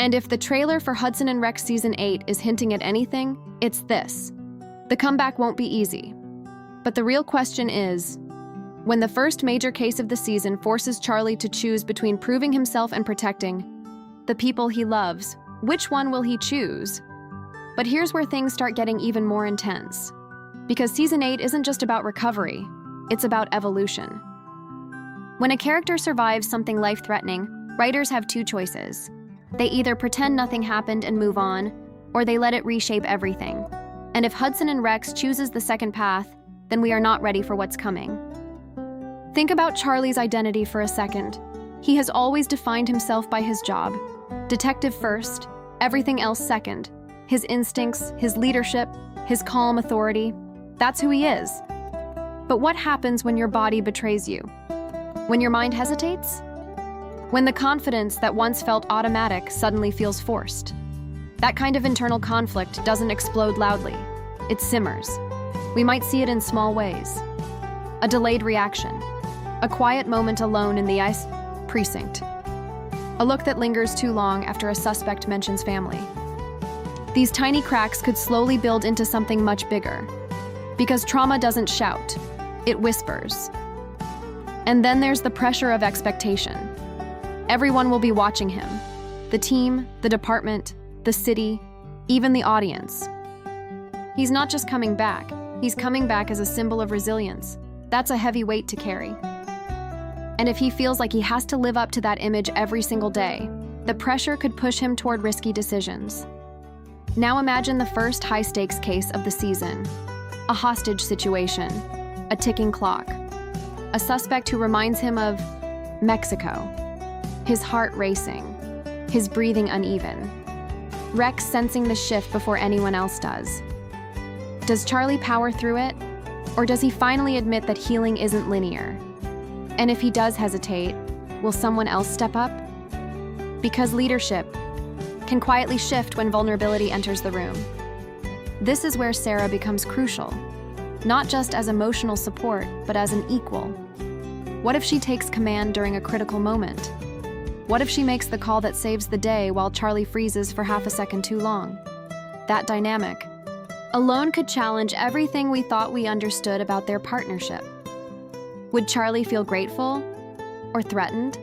And if the trailer for Hudson and Rex Season 8 is hinting at anything, it's this. The comeback won't be easy. But the real question is, when the first major case of the season forces Charlie to choose between proving himself and protecting the people he loves, which one will he choose? But here's where things start getting even more intense. Because Season 8 isn't just about recovery, it's about evolution. When a character survives something life-threatening, writers have two choices. They either pretend nothing happened and move on, or they let it reshape everything. And if Hudson and Rex chooses the second path, then we are not ready for what's coming. Think about Charlie's identity for a second. He has always defined himself by his job. Detective first, everything else second. His instincts, his leadership, his calm authority. That's who he is. But what happens when your body betrays you? When your mind hesitates? When the confidence that once felt automatic suddenly feels forced? That kind of internal conflict doesn't explode loudly. It simmers. We might see it in small ways. A delayed reaction. A quiet moment alone in the ICE precinct. A look that lingers too long after a suspect mentions family. These tiny cracks could slowly build into something much bigger. Because trauma doesn't shout, it whispers. And then there's the pressure of expectation. Everyone will be watching him. The team, the department, the city, even the audience. He's not just coming back, he's coming back as a symbol of resilience. That's a heavy weight to carry. And if he feels like he has to live up to that image every single day, the pressure could push him toward risky decisions. Now imagine the first high-stakes case of the season. A hostage situation, a ticking clock, a suspect who reminds him of Mexico, his heart racing, his breathing uneven. Rex sensing the shift before anyone else does. Does Charlie power through it? Or does he finally admit that healing isn't linear? And if he does hesitate, will someone else step up? Because leadership can quietly shift when vulnerability enters the room. This is where Sarah becomes crucial, not just as emotional support, but as an equal. What if she takes command during a critical moment? What if she makes the call that saves the day while Charlie freezes for half a second too long? That dynamic alone could challenge everything we thought we understood about their partnership. Would Charlie feel grateful or threatened?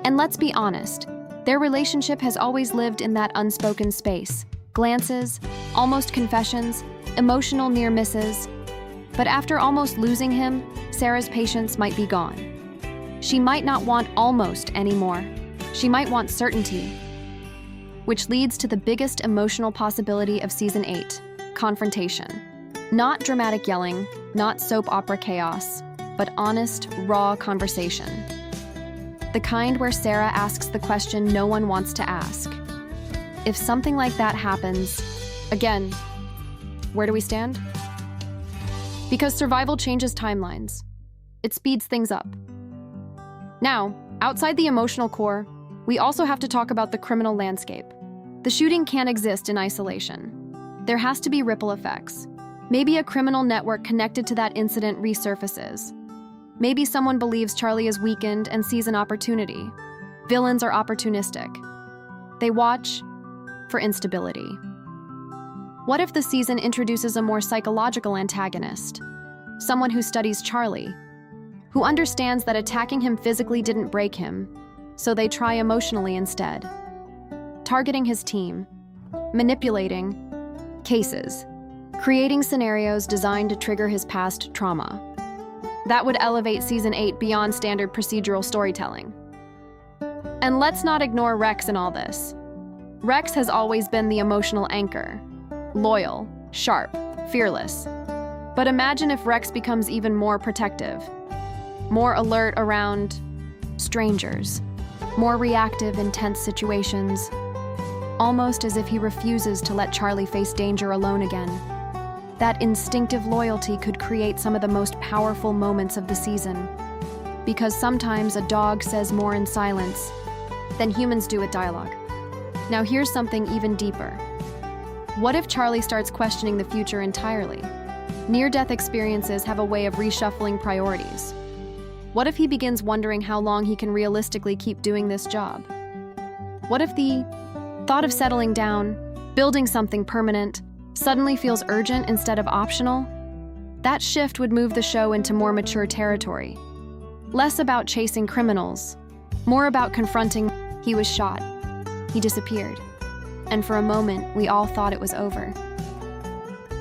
And let's be honest, their relationship has always lived in that unspoken space. Glances, almost confessions, emotional near misses. But after almost losing him, Sarah's patience might be gone. She might not want almost anymore. She might want certainty. Which leads to the biggest emotional possibility of Season 8, confrontation. Not dramatic yelling, not soap opera chaos, but honest, raw conversation. The kind where Sarah asks the question no one wants to ask. If something like that happens, again, where do we stand? Because survival changes timelines. It speeds things up. Now, outside the emotional core, we also have to talk about the criminal landscape. The shooting can't exist in isolation. There has to be ripple effects. Maybe a criminal network connected to that incident resurfaces. Maybe someone believes Charlie is weakened and sees an opportunity. Villains are opportunistic. They watch for instability. What if the season introduces a more psychological antagonist? Someone who studies Charlie, who understands that attacking him physically didn't break him, so they try emotionally instead. Targeting his team, manipulating cases, creating scenarios designed to trigger his past trauma. That would elevate Season 8 beyond standard procedural storytelling. And let's not ignore Rex in all this. Rex has always been the emotional anchor. Loyal, sharp, fearless. But imagine if Rex becomes even more protective, more alert around strangers, more reactive in tense situations, almost as if he refuses to let Charlie face danger alone again. That instinctive loyalty could create some of the most powerful moments of the season. Because sometimes a dog says more in silence than humans do with dialogue. Now here's something even deeper. What if Charlie starts questioning the future entirely? Near-death experiences have a way of reshuffling priorities. What if he begins wondering how long he can realistically keep doing this job? What if the thought of settling down, building something permanent, suddenly feels urgent instead of optional? That shift would move the show into more mature territory. Less about chasing criminals, more about confronting. He was shot. He disappeared. And for a moment, we all thought it was over.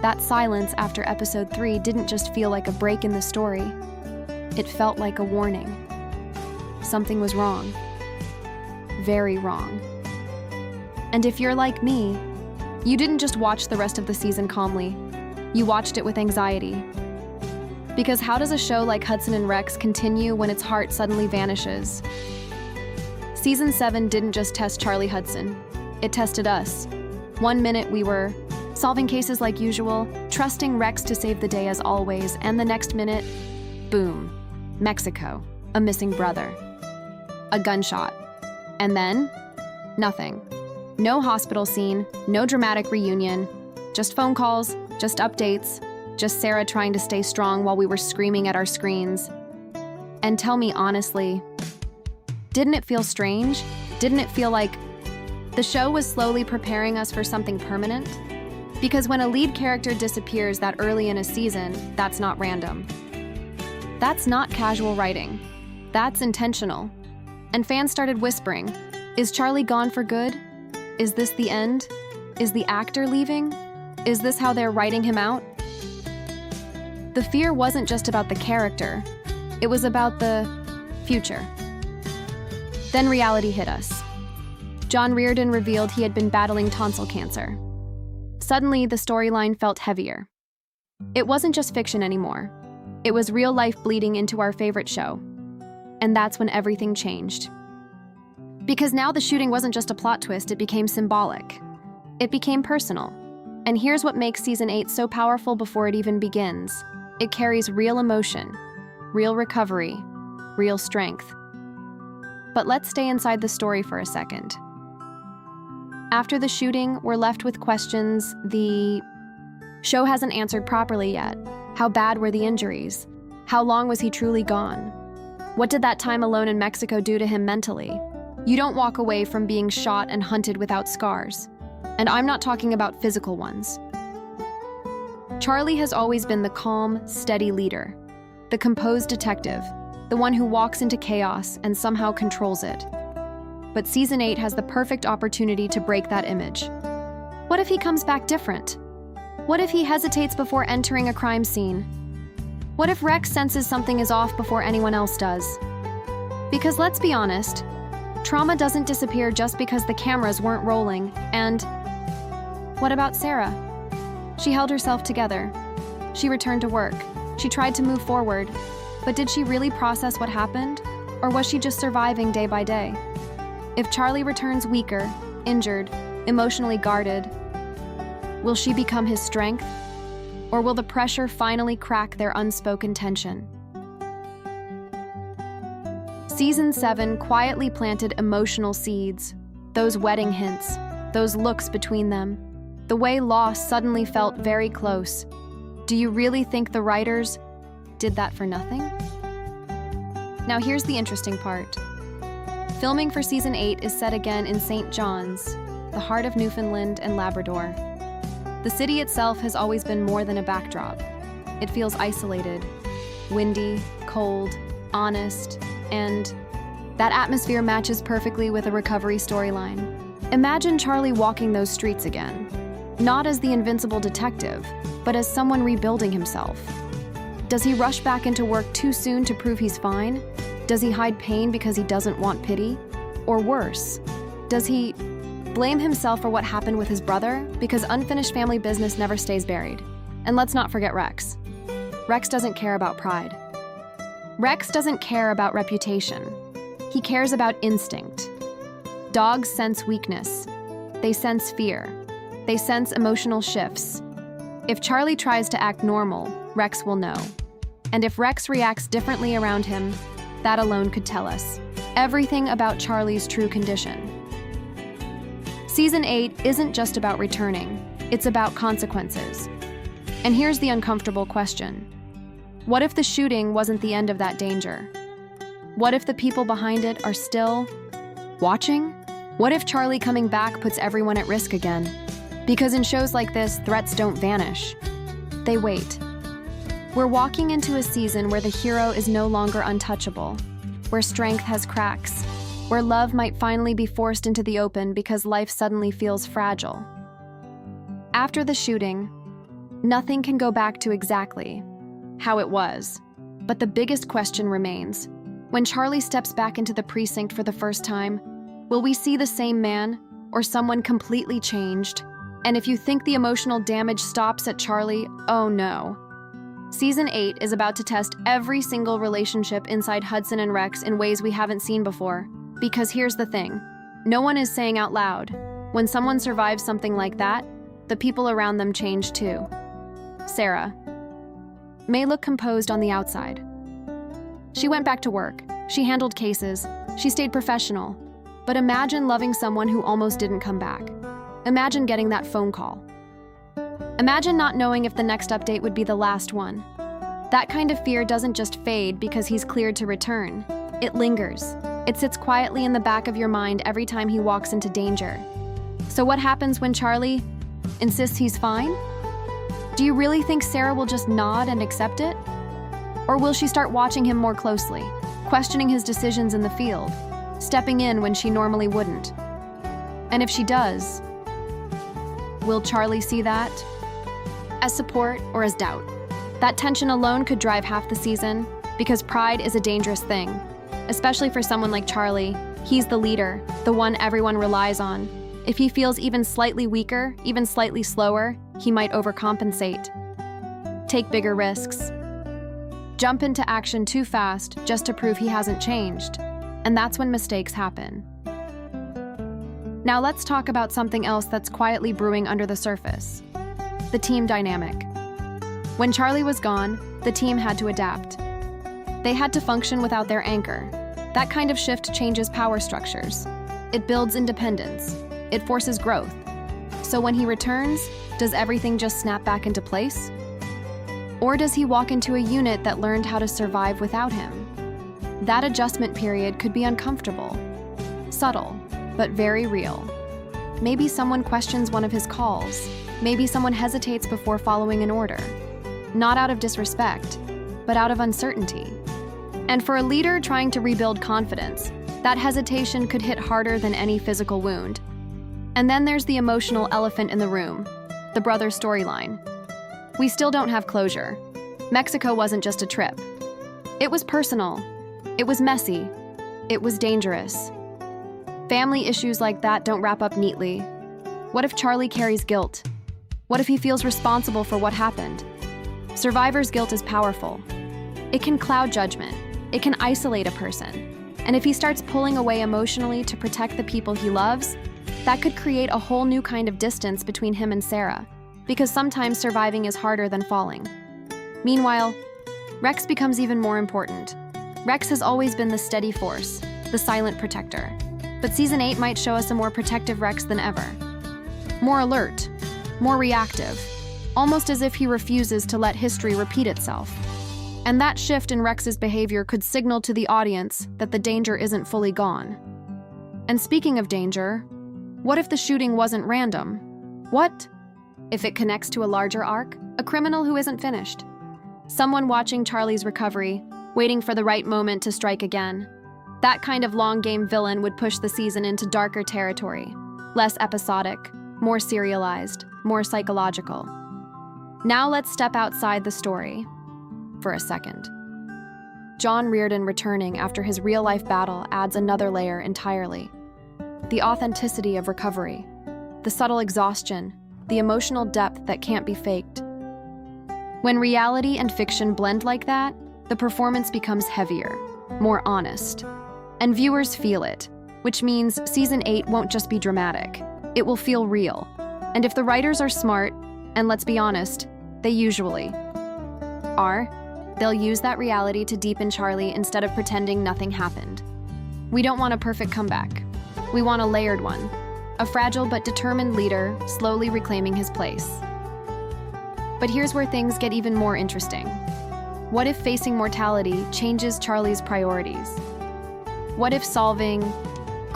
That silence after episode 3 didn't just feel like a break in the story. It felt like a warning. Something was wrong. Very wrong. And if you're like me, you didn't just watch the rest of the season calmly. You watched it with anxiety. Because how does a show like Hudson and Rex continue when its heart suddenly vanishes? Season 7 didn't just test Charlie Hudson. It tested us. One minute we were solving cases like usual, trusting Rex to save the day as always, and the next minute, boom, Mexico, a missing brother, a gunshot, and then nothing. No hospital scene, no dramatic reunion, just phone calls, just updates, just Sarah trying to stay strong while we were screaming at our screens. And tell me honestly, didn't it feel strange? Didn't it feel like the show was slowly preparing us for something permanent? Because when a lead character disappears that early in a season, that's not random. That's not casual writing. That's intentional. And fans started whispering, is Charlie gone for good? Is this the end? Is the actor leaving? Is this how they're writing him out? The fear wasn't just about the character. It was about the future. Then reality hit us. John Reardon revealed he had been battling tonsil cancer. Suddenly, the storyline felt heavier. It wasn't just fiction anymore. It was real life bleeding into our favorite show. And that's when everything changed. Because now the shooting wasn't just a plot twist, it became symbolic. It became personal. And here's what makes Season 8 so powerful before it even begins. It carries real emotion, real recovery, real strength. But let's stay inside the story for a second. After the shooting, we're left with questions the show hasn't answered properly yet. How bad were the injuries? How long was he truly gone? What did that time alone in Mexico do to him mentally? You don't walk away from being shot and hunted without scars. And I'm not talking about physical ones. Charlie has always been the calm, steady leader, the composed detective, the one who walks into chaos and somehow controls it. But Season 8 has the perfect opportunity to break that image. What if he comes back different? What if he hesitates before entering a crime scene? What if Rex senses something is off before anyone else does? Because let's be honest, trauma doesn't disappear just because the cameras weren't rolling. And what about Sarah? She held herself together. She returned to work. She tried to move forward. But did she really process what happened? Or was she just surviving day by day? If Charlie returns weaker, injured, emotionally guarded, will she become his strength? Or will the pressure finally crack their unspoken tension? Season 7 quietly planted emotional seeds, those wedding hints, those looks between them, the way loss suddenly felt very close. Do you really think the writers did that for nothing? Now here's the interesting part. Filming for Season 8 is set again in St. John's, the heart of Newfoundland and Labrador. The city itself has always been more than a backdrop. It feels isolated, windy, cold, honest, and that atmosphere matches perfectly with a recovery storyline. Imagine Charlie walking those streets again, not as the invincible detective, but as someone rebuilding himself. Does he rush back into work too soon to prove he's fine? Does he hide pain because he doesn't want pity? Or worse, does he blame himself for what happened with his brother? Because unfinished family business never stays buried. And let's not forget Rex. Rex doesn't care about pride. Rex doesn't care about reputation. He cares about instinct. Dogs sense weakness. They sense fear. They sense emotional shifts. If Charlie tries to act normal, Rex will know. And if Rex reacts differently around him, that alone could tell us everything about Charlie's true condition. Season 8 isn't just about returning, it's about consequences. And here's the uncomfortable question. What if the shooting wasn't the end of that danger? What if the people behind it are still watching? What if Charlie coming back puts everyone at risk again? Because in shows like this, threats don't vanish. They wait. We're walking into a season where the hero is no longer untouchable, where strength has cracks, where love might finally be forced into the open because life suddenly feels fragile. After the shooting, nothing can go back to exactly how it was. But the biggest question remains. When Charlie steps back into the precinct for the first time, will we see the same man or someone completely changed? And if you think the emotional damage stops at Charlie, oh no. Season 8 is about to test every single relationship inside Hudson and Rex in ways we haven't seen before. Because here's the thing, no one is saying out loud, when someone survives something like that, the people around them change too. Sarah may look composed on the outside. She went back to work, she handled cases, she stayed professional. But imagine loving someone who almost didn't come back. Imagine getting that phone call. Imagine not knowing if the next update would be the last one. That kind of fear doesn't just fade because he's cleared to return. It lingers. It sits quietly in the back of your mind every time he walks into danger. So what happens when Charlie insists he's fine? Do you really think Sarah will just nod and accept it? Or will she start watching him more closely, questioning his decisions in the field, stepping in when she normally wouldn't? And if she does, will Charlie see that as support or as doubt? That tension alone could drive half the season, because pride is a dangerous thing, especially for someone like Charlie. He's the leader, the one everyone relies on. If he feels even slightly weaker, even slightly slower, he might overcompensate. Take bigger risks. Jump into action too fast just to prove he hasn't changed. And that's when mistakes happen. Now let's talk about something else that's quietly brewing under the surface. The team dynamic. When Charlie was gone, the team had to adapt. They had to function without their anchor. That kind of shift changes power structures. It builds independence. It forces growth. So when he returns, does everything just snap back into place? Or does he walk into a unit that learned how to survive without him? That adjustment period could be uncomfortable, subtle, but very real. Maybe someone questions one of his calls. Maybe someone hesitates before following an order. Not out of disrespect, but out of uncertainty. And for a leader trying to rebuild confidence, that hesitation could hit harder than any physical wound. And then there's the emotional elephant in the room, the brother storyline. We still don't have closure. Mexico wasn't just a trip. It was personal. It was messy. It was dangerous. Family issues like that don't wrap up neatly. What if Charlie carries guilt? What if he feels responsible for what happened? Survivor's guilt is powerful. It can cloud judgment. It can isolate a person. And if he starts pulling away emotionally to protect the people he loves, that could create a whole new kind of distance between him and Sarah, because sometimes surviving is harder than falling. Meanwhile, Rex becomes even more important. Rex has always been the steady force, the silent protector. But Season 8 might show us a more protective Rex than ever. More alert, more reactive, almost as if he refuses to let history repeat itself. And that shift in Rex's behavior could signal to the audience that the danger isn't fully gone. And speaking of danger, what if the shooting wasn't random? What if it connects to a larger arc? A criminal who isn't finished? Someone watching Charlie's recovery, waiting for the right moment to strike again. That kind of long-game villain would push the season into darker territory, less episodic, more serialized, more psychological. Now let's step outside the story for a second. John Reardon returning after his real-life battle adds another layer entirely. The authenticity of recovery, the subtle exhaustion, the emotional depth that can't be faked. When reality and fiction blend like that, the performance becomes heavier, more honest. And viewers feel it, which means Season 8 won't just be dramatic. It will feel real. And if the writers are smart, and let's be honest, they usually are, they'll use that reality to deepen Charlie instead of pretending nothing happened. We don't want a perfect comeback. We want a layered one. A fragile but determined leader slowly reclaiming his place. But here's where things get even more interesting. What if facing mortality changes Charlie's priorities? What if solving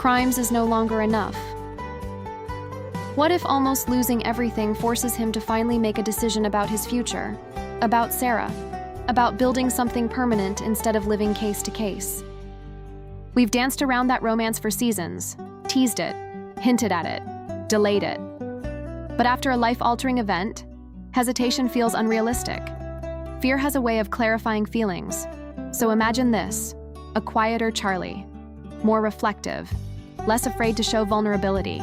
crimes is no longer enough? What if almost losing everything forces him to finally make a decision about his future, about Sarah, about building something permanent instead of living case to case? We've danced around that romance for seasons, teased it, hinted at it, delayed it. But after a life-altering event, hesitation feels unrealistic. Fear has a way of clarifying feelings. So imagine this, a quieter Charlie, more reflective, less afraid to show vulnerability.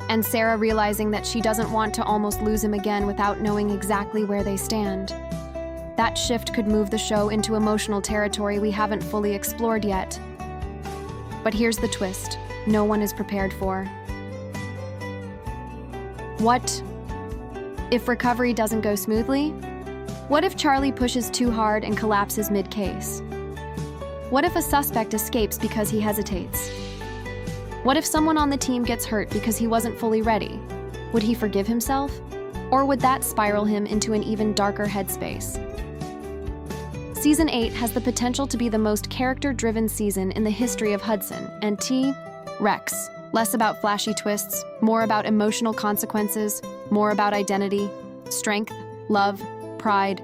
And Sarah realizing that she doesn't want to almost lose him again without knowing exactly where they stand. That shift could move the show into emotional territory we haven't fully explored yet. But here's the twist no one is prepared for. What if recovery doesn't go smoothly? What if Charlie pushes too hard and collapses mid-case? What if a suspect escapes because he hesitates? What if someone on the team gets hurt because he wasn't fully ready? Would he forgive himself? Or would that spiral him into an even darker headspace? Season 8 has the potential to be the most character-driven season in the history of Hudson, and Rex. Less about flashy twists, more about emotional consequences, more about identity, strength, love, pride,